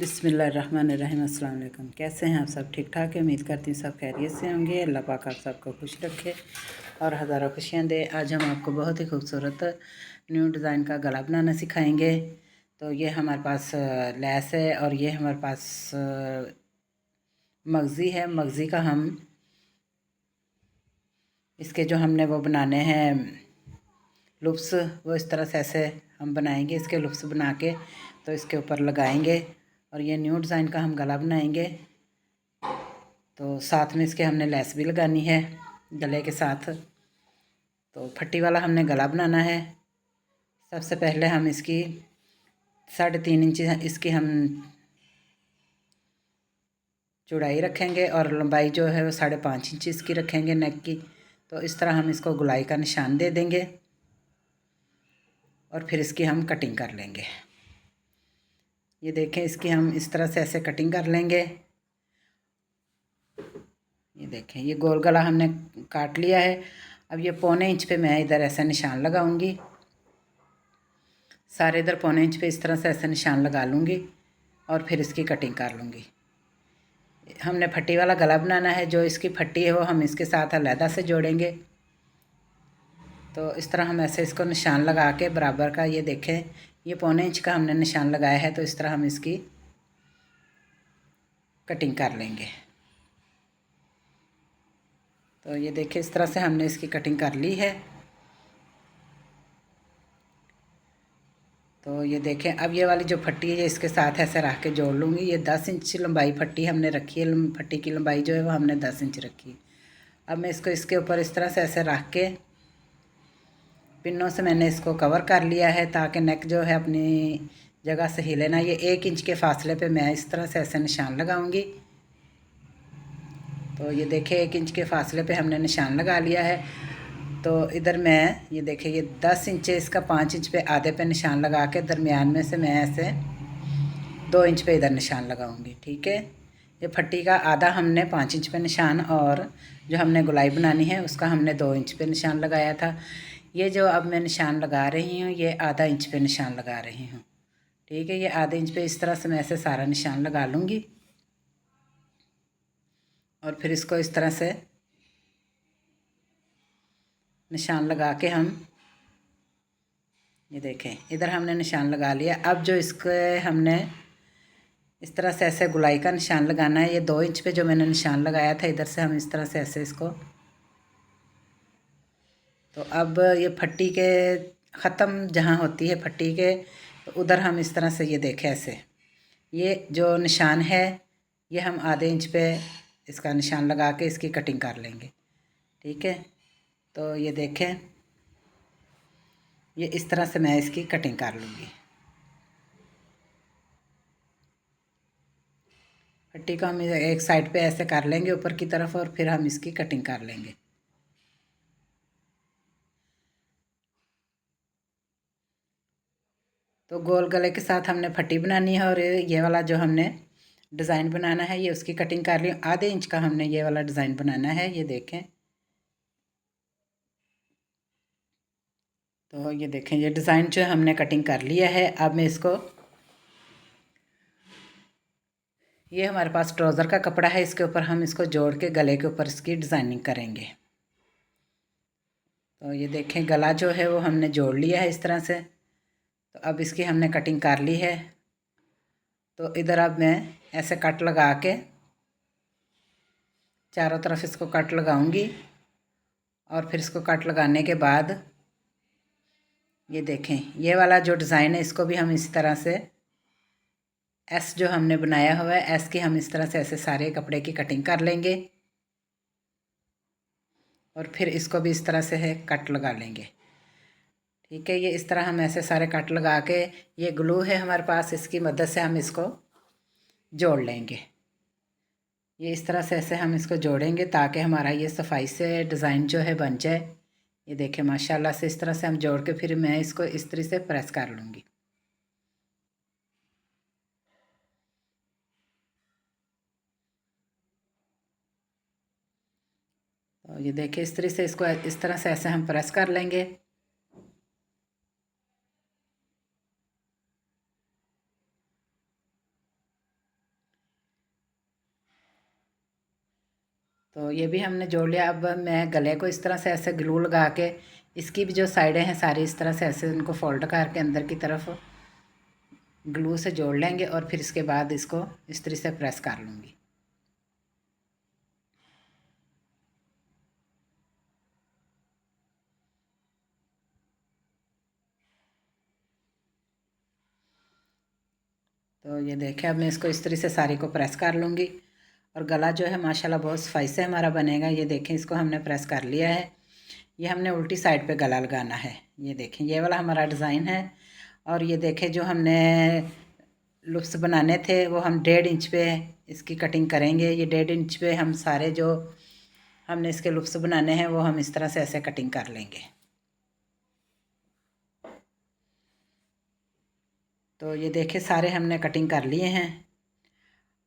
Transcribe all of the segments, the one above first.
बिस्मिल्लाहिर्रहमानिर्रहीम। अस्सलाम वालेकुम। कैसे हैं आप सब? ठीक ठाक है? उम्मीद करती हूँ सब खैरियत से होंगे। अल्लाह पाक आप सबको खुश रखे और हज़ारों खुशियाँ दे। आज हम आपको बहुत ही खूबसूरत न्यू डिज़ाइन का गला बनाना सिखाएंगे। तो ये हमारे पास लैस है और ये हमारे पास मगज़ी है। मगज़ी का हम इसके जो हमने वो बनाने हैं लुप्स, वो इस तरह से ऐसे हम बनाएंगे। इसके लुप्स बना के तो इसके ऊपर लगाएंगे और ये न्यू डिज़ाइन का हम गला बनाएंगे। तो साथ में इसके हमने लेस भी लगानी है गले के साथ। तो फट्टी वाला हमने गला बनाना है। सबसे पहले हम इसकी 3.5 इंच इसकी हम चौड़ाई रखेंगे और लंबाई जो है वो 5.5 इंच इसकी रखेंगे नेक की। तो इस तरह हम इसको गोलाई का निशान दे देंगे और फिर इसकी हम कटिंग कर लेंगे। ये देखें, इसकी हम इस तरह से ऐसे कटिंग कर लेंगे। ये देखें, ये गोल गला हमने काट लिया है। अब ये 1.25 इंच पे मैं इधर ऐसा निशान लगाऊंगी। सारे इधर 1.25 इंच पे इस तरह से ऐसे निशान लगा लूँगी और फिर इसकी कटिंग कर लूँगी। हमने फट्टी वाला गला बनाना है। जो इसकी फट्टी है वो हम इसके साथ अलहदा से जोड़ेंगे। तो इस तरह हम ऐसे इसको निशान लगा के बराबर का, ये देखें, ये 1.25 इंच का हमने निशान लगाया है। तो इस तरह हम इसकी कटिंग कर लेंगे। तो ये देखें, इस तरह से हमने इसकी कटिंग कर ली है। तो ये देखें, अब ये वाली जो फट्टी है इसके साथ ऐसे रख के जोड़ लूँगी। ये 10 इंच लंबाई फट्टी हमने रखी है। फट्टी की लंबाई जो है वो हमने 10 इंच रखी है। अब मैं इसको इसके ऊपर इस तरह से ऐसे रख के पिनों से मैंने इसको कवर कर लिया है ताकि नेक जो है अपनी जगह से हिले ना। ये 1 इंच के फासले पे मैं इस तरह से ऐसे निशान लगाऊंगी। तो ये देखें, 1 इंच के फासले पे हमने निशान लगा लिया है। तो इधर मैं, ये देखें, ये 10 इंच है, इसका 5 इंच पे आधे पे निशान लगा के दरमियान में से मैं ऐसे 2 इंच पे इधर निशान लगाऊंगी। ठीक है, ये फट्टी का आधा हमने 5 इंच पे निशान और जो हमने गोलाई बनानी है उसका हमने 2 इंच पे निशान लगाया था। ये जो अब मैं निशान लगा रही हूँ ये आधा इंच पे निशान लगा रही हूँ। ठीक है, ये आधे इंच पे इस तरह से मैं ऐसे सारा निशान लगा लूँगी और फिर इसको इस तरह से निशान लगा के हम, ये देखें, इधर हमने निशान लगा लिया। अब जो इसके हमने इस तरह से ऐसे गोलाई का निशान लगाना है। ये 2 इंच पे जो मैंने निशान लगाया था इधर से हम इस तरह से ऐसे इसको, तो अब ये फट्टी के ख़त्म जहाँ होती है फट्टी के, तो उधर हम इस तरह से, ये देखें, ऐसे ये जो निशान है ये हम आधे इंच पे इसका निशान लगा के इसकी कटिंग कर लेंगे। ठीक है, तो ये देखें, ये इस तरह से मैं इसकी कटिंग कर लूँगी। पट्टी को हम एक साइड पे ऐसे कर लेंगे ऊपर की तरफ और फिर हम इसकी कटिंग कर लेंगे। तो गोल गले के साथ हमने फट्टी बनानी है और ये वाला जो हमने डिज़ाइन बनाना है ये उसकी कटिंग कर ली। आधे इंच का हमने ये वाला डिज़ाइन बनाना है। ये देखें, तो ये देखें, ये डिज़ाइन जो हमने कटिंग कर लिया है। अब मैं इसको, ये हमारे पास ट्राउज़र का कपड़ा है, इसके ऊपर हम इसको जोड़ के गले के ऊपर इसकी डिज़ाइनिंग करेंगे। तो ये देखें, गला जो है वो हमने जोड़ लिया है इस तरह से। तो अब इसकी हमने कटिंग कर ली है। तो इधर अब मैं ऐसे कट लगा के चारों तरफ इसको कट लगाऊंगी और फिर इसको कट लगाने के बाद ये देखें, ये वाला जो डिज़ाइन है इसको भी हम इसी तरह से एस जो हमने बनाया हुआ है एस की हम इस तरह से ऐसे सारे कपड़े की कटिंग कर लेंगे और फिर इसको भी इस तरह से है कट लगा लेंगे। ठीक है, ये इस तरह हम ऐसे सारे कट लगा के, ये ग्लू है हमारे पास, इसकी मदद से हम इसको जोड़ लेंगे। ये इस तरह से ऐसे हम इसको जोड़ेंगे ताकि हमारा ये सफाई से डिज़ाइन जो है बन जाए। ये देखें, माशाल्लाह से इस तरह से हम जोड़ के फिर मैं इसको इस तरह से प्रेस कर लूँगी। तो ये देखिए, इस तरह से इसको इस तरह से ऐसे हम प्रेस कर लेंगे। तो ये भी हमने जोड़ लिया। अब मैं गले को इस तरह से ऐसे ग्लू लगा के इसकी भी जो साइडें हैं सारी इस तरह से ऐसे उनको फोल्ड करके अंदर की तरफ ग्लू से जोड़ लेंगे और फिर इसके बाद इसको इस तरह से प्रेस कर लूँगी। तो ये देखें, अब मैं इसको इस तरह से सारी को प्रेस कर लूँगी और गला जो है माशाल्लाह बहुत सफाई से हमारा बनेगा। ये देखें, इसको हमने प्रेस कर लिया है। ये हमने उल्टी साइड पे गला लगाना है। ये देखें, ये वाला हमारा डिज़ाइन है। और ये देखें, जो हमने लुप्स बनाने थे वो हम 1.5 इंच पे इसकी कटिंग करेंगे। ये 1.5 इंच पे हम सारे जो हमने इसके लुप्स बनाने हैं वो हम इस तरह से ऐसे कटिंग कर लेंगे। तो ये देखें, सारे हमने कटिंग कर लिए हैं।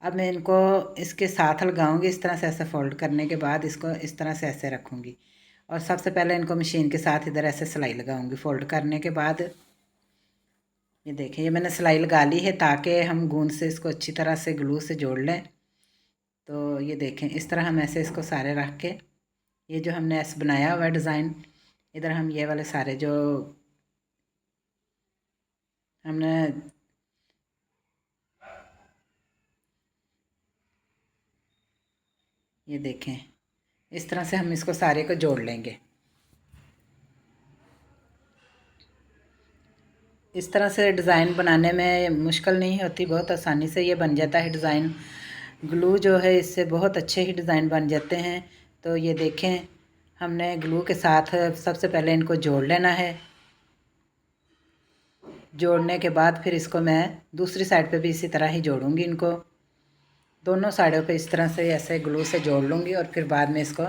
अब मैं इनको इसके साथ लगाऊंगी इस तरह से ऐसे फोल्ड करने के बाद इसको इस तरह से ऐसे रखूंगी और सबसे पहले इनको मशीन के साथ इधर ऐसे सिलाई लगाऊंगी। फोल्ड करने के बाद ये देखें, ये मैंने सिलाई लगा ली है ताकि हम गूंद से इसको अच्छी तरह से ग्लू से जोड़ लें। तो ये देखें, इस तरह हम ऐसे इसको सारे रख के ये जो हमने ऐसे बनाया हुआ डिज़ाइन, इधर हम ये वाले सारे जो हमने ये देखें, इस तरह से हम इसको सारे को जोड़ लेंगे। इस तरह से डिज़ाइन बनाने में मुश्किल नहीं होती, बहुत आसानी से ये बन जाता है डिज़ाइन। ग्लू जो है इससे बहुत अच्छे ही डिज़ाइन बन जाते हैं। तो ये देखें, हमने ग्लू के साथ सबसे पहले इनको जोड़ लेना है। जोड़ने के बाद फिर इसको मैं दूसरी साइड पे भी इसी तरह ही जोड़ूंगी। इनको दोनों साइडों पे इस तरह से ऐसे ग्लू से जोड़ लूँगी और फिर बाद में इसको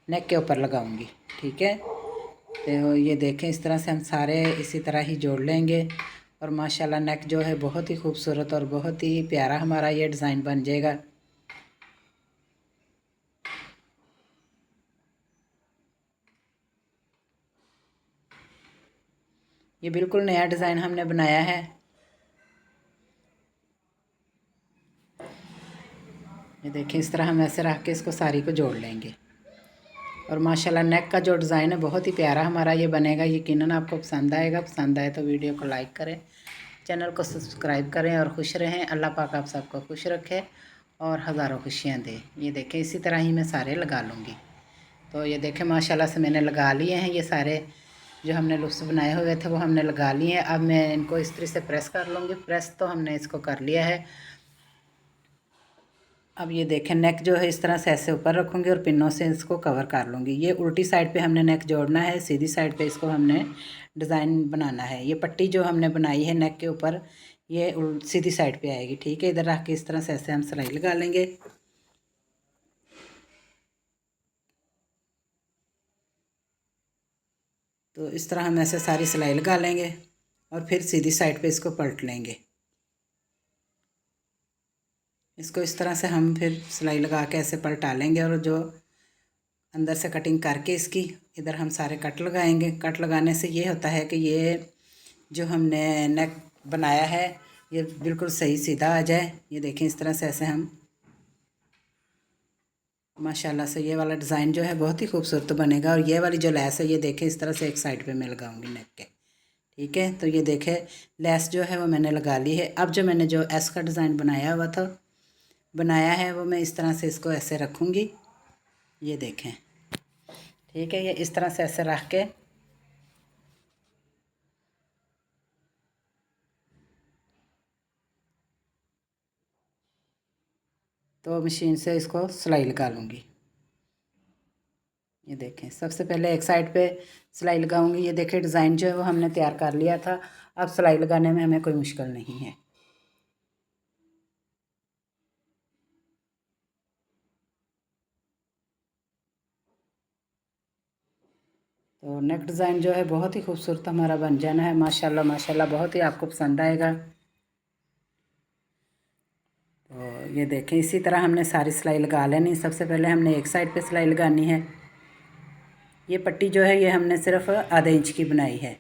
नेक के ऊपर लगाऊंगी। ठीक है, तो ये देखें, इस तरह से हम सारे इसी तरह ही जोड़ लेंगे और माशाल्लाह नेक जो है बहुत ही खूबसूरत और बहुत ही प्यारा हमारा ये डिज़ाइन बन जाएगा। ये बिल्कुल नया डिज़ाइन हमने बनाया है। ये देखिए, इस तरह हम ऐसे रख के इसको सारी को जोड़ लेंगे और माशाल्लाह नेक का जो डिज़ाइन है बहुत ही प्यारा हमारा ये बनेगा। यकीनन आपको पसंद आएगा। पसंद आए तो वीडियो को लाइक करें, चैनल को सब्सक्राइब करें और खुश रहें। अल्लाह पाक आप सबको खुश रखे और हज़ारों खुशियाँ दे। ये देखें, इसी तरह ही मैं सारे लगा लूँगी। तो ये देखें, माशाल्लाह से मैंने लगा लिए हैं। ये सारे जो हमने लुप्स बनाए हुए थे वो हमने लगा लिए हैं। अब मैं इनको इस तरह से प्रेस कर लूँगी। प्रेस तो हमने इसको कर लिया है। अब ये देखें, नेक जो है इस तरह से ऐसे ऊपर रखूँगी और पिनों से इसको कवर कर लूँगी। ये उल्टी साइड पे हमने नेक जोड़ना है, सीधी साइड पे इसको हमने डिज़ाइन बनाना है। ये पट्टी जो हमने बनाई है नेक के ऊपर ये सीधी साइड पे आएगी। ठीक है, इधर रख के इस तरह से ऐसे हम सिलाई लगा लेंगे। तो इस तरह हम ऐसे सारी सिलाई लगा लेंगे और फिर सीधी साइड पे इसको पलट लेंगे। इसको इस तरह से हम फिर सिलाई लगा के ऐसे पलटा लेंगे और जो अंदर से कटिंग करके इसकी इधर हम सारे कट लगाएंगे। कट लगाने से ये होता है कि ये जो हमने नेक बनाया है ये बिल्कुल सही सीधा आ जाए। ये देखें, इस तरह से ऐसे हम माशाल्लाह से ये वाला डिज़ाइन जो है बहुत ही खूबसूरत बनेगा। और ये वाली जो लेस है ये देखें, इस तरह से एक साइड पे मैं लगाऊंगी नेक के। ठीक है, तो ये देखें, लेस जो है वो मैंने लगा ली है। अब जो मैंने जो एस का डिज़ाइन बनाया है वो मैं इस तरह से इसको ऐसे रखूँगी। ये देखें, ठीक है, ये इस तरह से ऐसे रख के तो मशीन से इसको सिलाई लगा लूँगी। ये देखें, सबसे पहले एक साइड पे सिलाई लगाऊंगी। ये देखें, डिज़ाइन जो है वो हमने तैयार कर लिया था। अब सिलाई लगाने में हमें कोई मुश्किल नहीं है। तो नेक डिज़ाइन जो है बहुत ही खूबसूरत हमारा बन जाना है। माशाल्लाह माशाल्लाह, बहुत ही आपको पसंद आएगा। तो ये देखें, इसी तरह हमने सारी सिलाई लगा लेनी। सबसे पहले हमने एक साइड पे सिलाई लगानी है। ये पट्टी जो है ये हमने सिर्फ आधे इंच की बनाई है।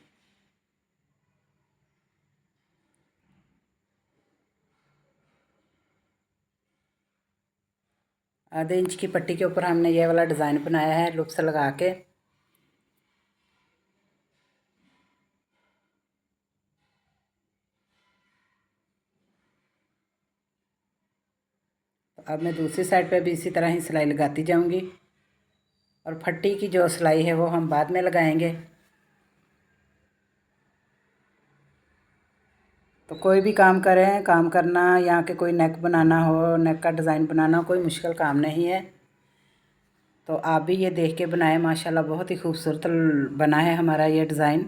आधे इंच की पट्टी के ऊपर हमने ये वाला डिज़ाइन बनाया है लुप्स लगा के। तो अब मैं दूसरी साइड पे भी इसी तरह ही सिलाई लगाती जाऊंगी और फट्टी की जो सिलाई है वो हम बाद में लगाएंगे। तो कोई भी काम करें, काम करना या कि कोई नेक बनाना हो, नेक का डिज़ाइन बनाना कोई मुश्किल काम नहीं है। तो आप भी ये देख के बनाएं, माशाल्लाह बहुत ही खूबसूरत बना है हमारा ये डिज़ाइन।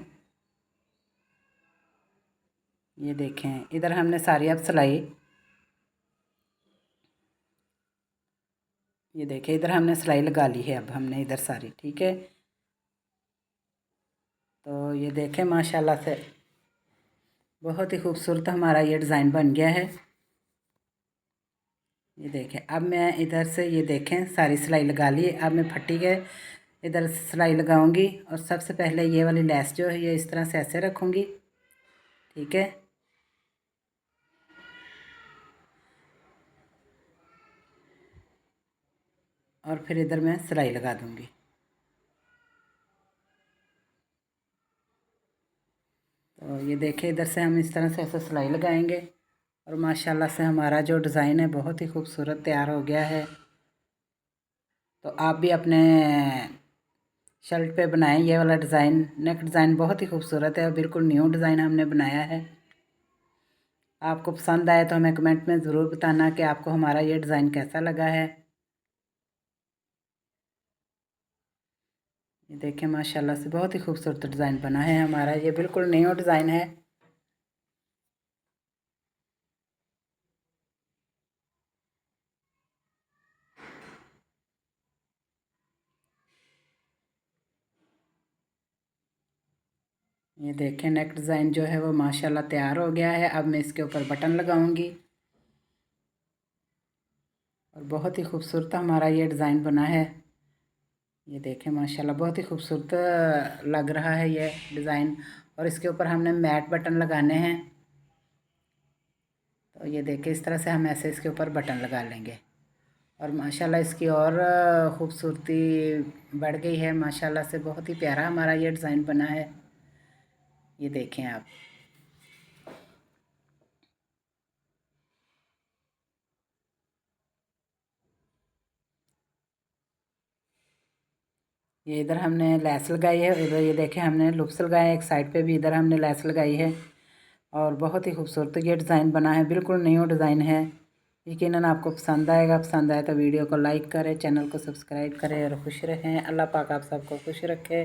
ये देखें, इधर हमने सारी अब सिलाई, ये देखें इधर हमने सिलाई लगा ली है अब हमने इधर सारी, ठीक है। तो ये देखें माशाल्लाह से बहुत ही खूबसूरत हमारा ये डिज़ाइन बन गया है। ये देखें, अब मैं इधर से ये देखें सारी सिलाई लगा ली। अब मैं फट्टी के इधर सिलाई लगाऊंगी और सबसे पहले ये वाली लेस जो है ये इस तरह से ऐसे रखूंगी, ठीक है। और फिर इधर मैं सिलाई लगा दूंगी। तो ये देखें इधर से हम इस तरह से ऐसे सिलाई लगाएंगे और माशाल्लाह से हमारा जो डिज़ाइन है बहुत ही खूबसूरत तैयार हो गया है। तो आप भी अपने शर्ट पे बनाएं ये वाला डिज़ाइन। नेक डिज़ाइन बहुत ही खूबसूरत है और बिल्कुल न्यू डिज़ाइन हमने बनाया है। आपको पसंद आए तो हमें कमेंट में ज़रूर बताना कि आपको हमारा ये डिज़ाइन कैसा लगा है। ये देखें माशाल्लाह से बहुत ही खूबसूरत डिज़ाइन बना है हमारा, ये बिल्कुल न्यू डिज़ाइन है। ये देखें नेक डिज़ाइन जो है वो माशाल्लाह तैयार हो गया है। अब मैं इसके ऊपर बटन लगाऊंगी और बहुत ही खूबसूरत हमारा ये डिज़ाइन बना है। ये देखें माशाल्लाह बहुत ही खूबसूरत लग रहा है ये डिज़ाइन। और इसके ऊपर हमने मैट बटन लगाने हैं। तो ये देखें इस तरह से हम ऐसे इसके ऊपर बटन लगा लेंगे और माशाल्लाह इसकी और ख़ूबसूरती बढ़ गई है। माशाल्लाह से बहुत ही प्यारा हमारा ये डिज़ाइन बना है। ये देखें आप, ये इधर हमने लेस लगाई है, इधर ये देखें हमने लुप्स लगाए एक साइड पे भी, इधर हमने लेस लगाई है और बहुत ही खूबसूरत ये डिज़ाइन बना है, बिल्कुल न्यू डिज़ाइन है। यकीनन आपको पसंद आएगा। पसंद आए तो वीडियो को लाइक करें, चैनल को सब्सक्राइब करें और खुश रहें। अल्लाह पाक आप सबको खुश रखे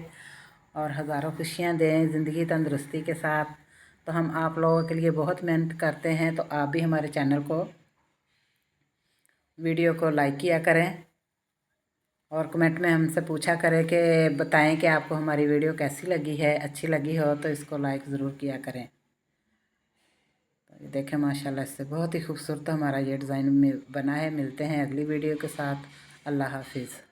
और हज़ारों खुशियाँ दें ज़िंदगी तंदुरुस्ती के साथ। तो हम आप लोगों के लिए बहुत मेहनत करते हैं, तो आप भी हमारे चैनल को, वीडियो को लाइक किया करें और कमेंट में हमसे पूछा करें कि बताएं कि आपको हमारी वीडियो कैसी लगी है। अच्छी लगी हो तो इसको लाइक ज़रूर किया करें। तो ये देखें माशाल्लाह से बहुत ही खूबसूरत हमारा ये डिज़ाइन में बना है। मिलते हैं अगली वीडियो के साथ। अल्लाह हाफिज़।